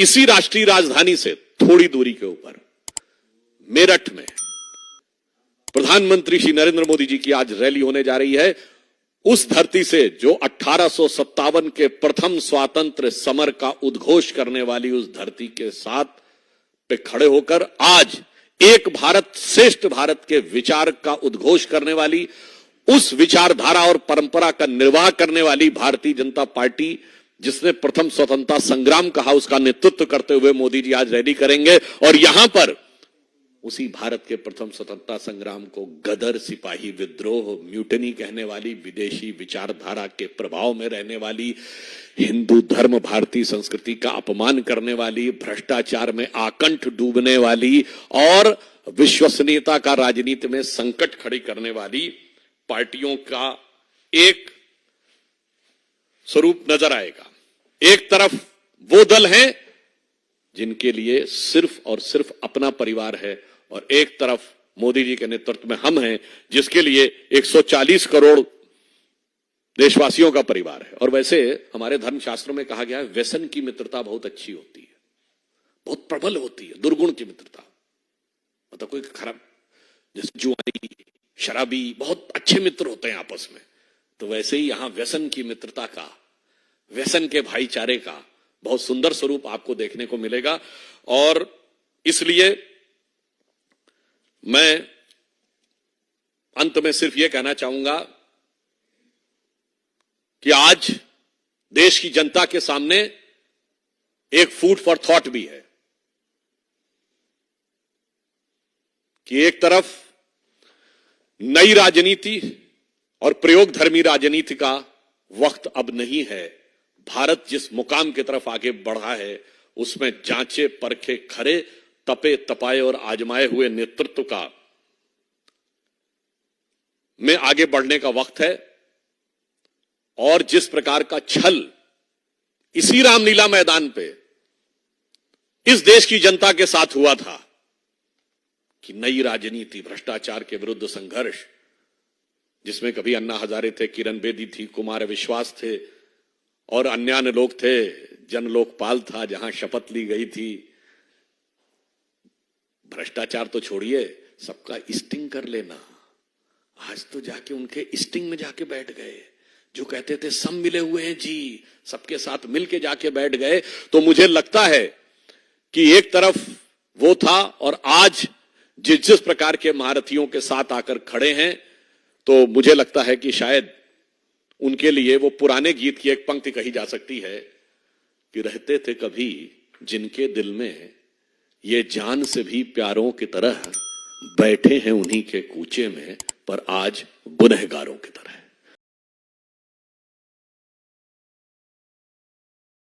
इसी राष्ट्रीय राजधानी से थोड़ी दूरी के ऊपर मेरठ में प्रधानमंत्री श्री नरेंद्र मोदी जी की आज रैली होने जा रही है। उस धरती से जो 1857 के प्रथम स्वातंत्र्य समर का उद्घोष करने वाली उस धरती के साथ पे खड़े होकर आज एक भारत श्रेष्ठ भारत के विचार का उद्घोष करने वाली, उस विचारधारा और परंपरा का निर्वाह करने वाली भारतीय जनता पार्टी, जिसने प्रथम स्वतंत्रता संग्राम कहा, उसका नेतृत्व करते हुए मोदी जी आज रैली करेंगे। और यहां पर उसी भारत के प्रथम स्वतंत्रता संग्राम को गदर, सिपाही विद्रोह, म्यूटनी कहने वाली, विदेशी विचारधारा के प्रभाव में रहने वाली, हिंदू धर्म, भारतीय संस्कृति का अपमान करने वाली, भ्रष्टाचार में आकंठ डूबने वाली और विश्वसनीयता का राजनीति में संकट खड़ी करने वाली पार्टियों का एक स्वरूप नजर आएगा। एक तरफ वो दल हैं जिनके लिए सिर्फ और सिर्फ अपना परिवार है, और एक तरफ मोदी जी के नेतृत्व में हम हैं जिसके लिए 140 करोड़ देशवासियों का परिवार है। और वैसे हमारे धर्मशास्त्रों में कहा गया है, व्यसन की मित्रता बहुत अच्छी होती है, बहुत प्रबल होती है, दुर्गुण की मित्रता। मतलब कोई खराब, जैसे जुआरी, शराबी बहुत अच्छे मित्र होते हैं आपस में, तो वैसे ही यहां व्यसन की मित्रता का, व्यसन के भाईचारे का बहुत सुंदर स्वरूप आपको देखने को मिलेगा। और इसलिए मैं अंत में सिर्फ यह कहना चाहूंगा कि आज देश की जनता के सामने एक फूड फॉर थॉट भी है कि एक तरफ नई राजनीति और प्रयोग धर्मी राजनीति का वक्त अब नहीं है। भारत जिस मुकाम की तरफ आगे बढ़ा है उसमें जांचे परखे, खरे, तपे तपाए और आजमाए हुए नेतृत्व का में आगे बढ़ने का वक्त है। और जिस प्रकार का छल इसी रामलीला मैदान पे इस देश की जनता के साथ हुआ था कि नई राजनीति, भ्रष्टाचार के विरुद्ध संघर्ष, जिसमें कभी अन्ना हजारे थे, किरण बेदी थी, कुमार विश्वास थे और अन्य लोग थे, जन लोकपाल था जहां शपथ ली गई थी। भ्रष्टाचार तो छोड़िए, सबका स्टिंग कर लेना। आज तो जाके उनके स्टिंग में जाके बैठ गए। जो कहते थे सब मिले हुए हैं जी, सबके साथ मिलके जाके बैठ गए। तो मुझे लगता है कि एक तरफ वो था और आज जिस प्रकार के महारथियों के साथ आकर खड़े हैं, तो मुझे लगता है कि शायद उनके लिए वो पुराने गीत की एक पंक्ति कही जा सकती है कि रहते थे कभी जिनके दिल में ये जान से भी प्यारों की तरह, बैठे हैं उन्हीं के कूचे में पर आज गुनहगारों की तरह।